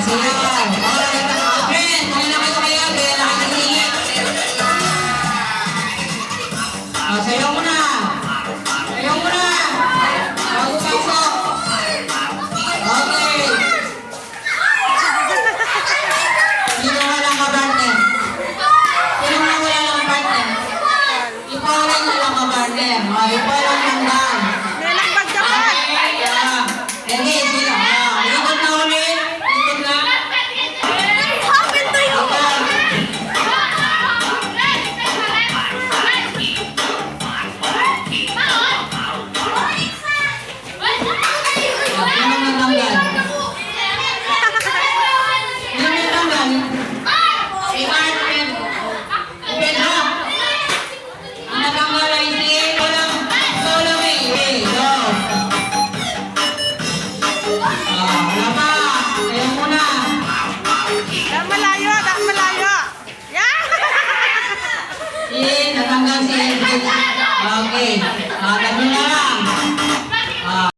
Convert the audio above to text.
sayaw. Friend, kaya na kayo kaya, kaya na kayo nagingit. Sayaw mo na. Sayaw mo na. Bago pasok. Okay. Sino wala ka partner? Sino na wala lang partner? Ipawalan na lang ka partner. Ipawalan lang lang. Hindi, sila. Ikot na ulit. Ikot na. Natanggal si Edwin. Okay. Tatlo na lang.